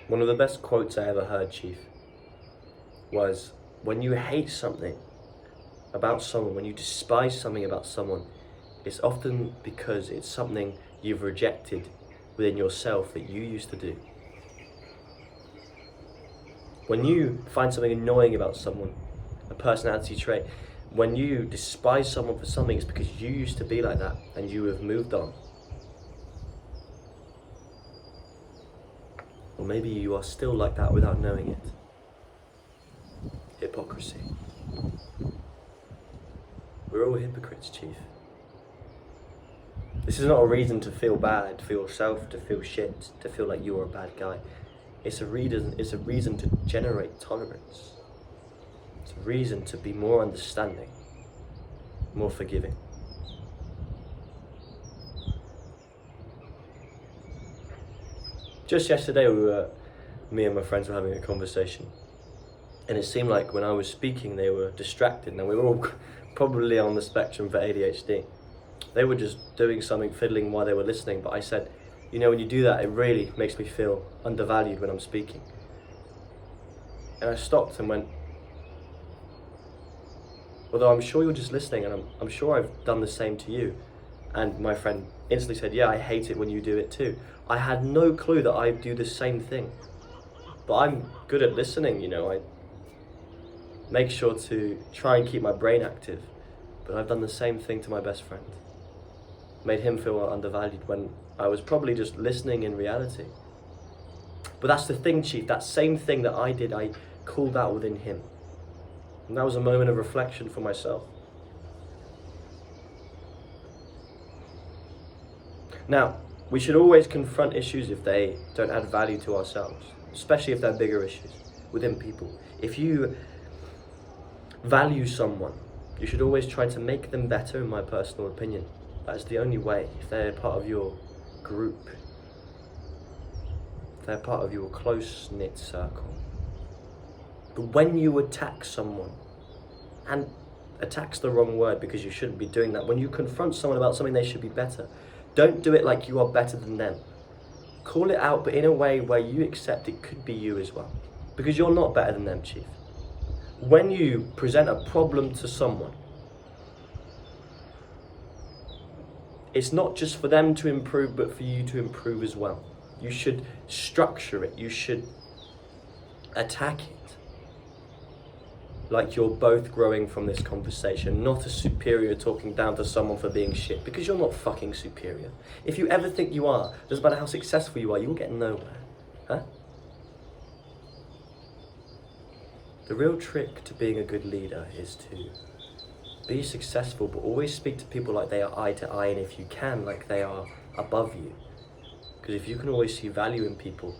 One of the best quotes I ever heard, Chief, was when you hate something about someone, when you despise something about someone, it's often because it's something you've rejected within yourself that you used to do. When you find something annoying about someone, a personality trait, when you despise someone for something, it's because you used to be like that and you have moved on. Or maybe you are still like that without knowing it. Hypocrisy. We're all hypocrites, Chief. This is not a reason to feel bad for yourself, to feel shit, to feel like you're a bad guy. It's a reason to generate tolerance. It's a reason to be more understanding, more forgiving. Just yesterday, me and my friends were having a conversation, and it seemed like when I was speaking, they were distracted. Now, we were all probably on the spectrum for ADHD. They were just doing something, fiddling while they were listening, but I said, you know, when you do that, it really makes me feel undervalued when I'm speaking. And I stopped and went, although I'm sure you're just listening, and I'm sure I've done the same to you. And my friend instantly said, yeah, I hate it when you do it too. I had no clue that I do the same thing. But I'm good at listening, you know. I make sure to try and keep my brain active. But I've done the same thing to my best friend. Made him feel undervalued when I was probably just listening in reality. But that's the thing, Chief, that same thing that I did, I called out within him. And that was a moment of reflection for myself. Now, we should always confront issues if they don't add value to ourselves, especially if they're bigger issues within people. If you value someone, you should always try to make them better, in my personal opinion. That's the only way. If they're part of your group, if they're part of your close-knit circle. But when you attack someone, and attack's the wrong word because you shouldn't be doing that, when you confront someone about something they should be better, don't do it like you are better than them. Call it out, but in a way where you accept it could be you as well. Because you're not better than them, Chief. When you present a problem to someone, it's not just for them to improve, but for you to improve as well. You should structure it. You should attack it like you're both growing from this conversation, not a superior talking down to someone for being shit, because you're not fucking superior. If you ever think you are, doesn't matter how successful you are, you will get nowhere. Huh? The real trick to being a good leader is to be successful, but always speak to people like they are eye to eye, and if you can, like they are above you. Because if you can always see value in people,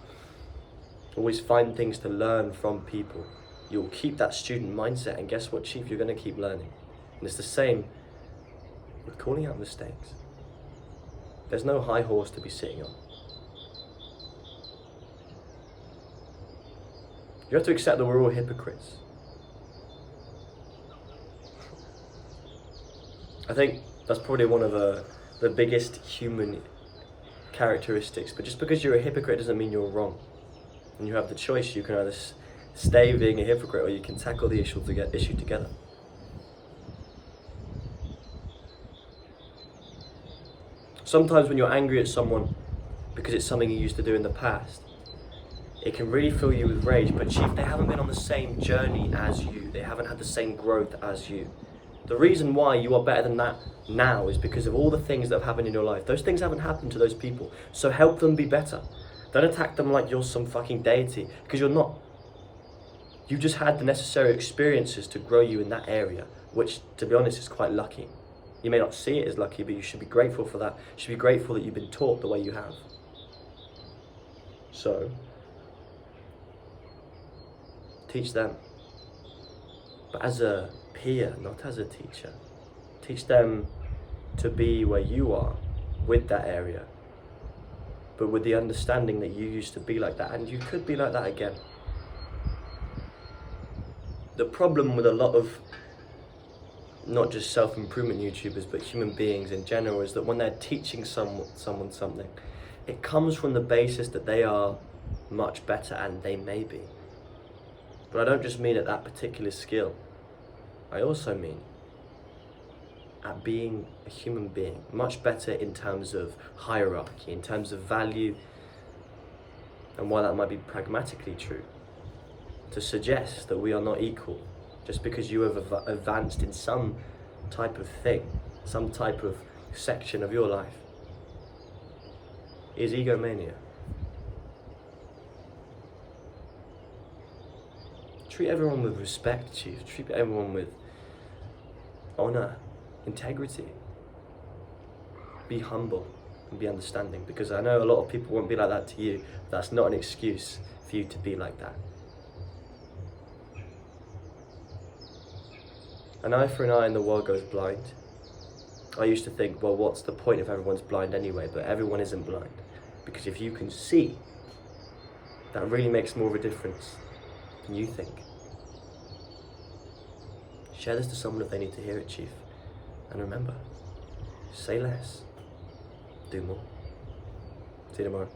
always find things to learn from people, you'll keep that student mindset, and guess what, Chief? You're going to keep learning. And it's the same with calling out mistakes. There's no high horse to be sitting on. You have to accept that we're all hypocrites. I think that's probably one of the biggest human characteristics. But just because you're a hypocrite doesn't mean you're wrong. And you have the choice. You can either stay being a hypocrite, or you can tackle the issue together. Sometimes when you're angry at someone because it's something you used to do in the past, it can really fill you with rage. But Chief, they haven't been on the same journey as you. They haven't had the same growth as you. The reason why you are better than that now is because of all the things that have happened in your life. Those things haven't happened to those people. So help them be better. Don't attack them like you're some fucking deity, because you're not. You've just had the necessary experiences to grow you in that area, which, to be honest, is quite lucky. You may not see it as lucky, but you should be grateful for that. You should be grateful that you've been taught the way you have. So, teach them. But as a peer, not as a teacher. Teach them to be where you are with that area, but with the understanding that you used to be like that, and you could be like that again. The problem with a lot of not just self-improvement YouTubers, but human beings in general, is that when they're teaching someone something, it comes from the basis that they are much better, and they may be. But I don't just mean at that particular skill. I also mean at being a human being, much better in terms of hierarchy, in terms of value, and while that might be pragmatically true, to suggest that we are not equal just because you have advanced in some type of thing, some type of section of your life, is egomania. Treat everyone with respect, Chief. Treat everyone with honor, integrity. Be humble and be understanding, because I know a lot of people won't be like that to you. That's not an excuse for you to be like that. An eye for an eye and the world goes blind. I used to think, well, what's the point if everyone's blind anyway? But everyone isn't blind. Because if you can see, that really makes more of a difference than you think. Share this to someone if they need to hear it, Chief. And remember, say less, do more. See you tomorrow.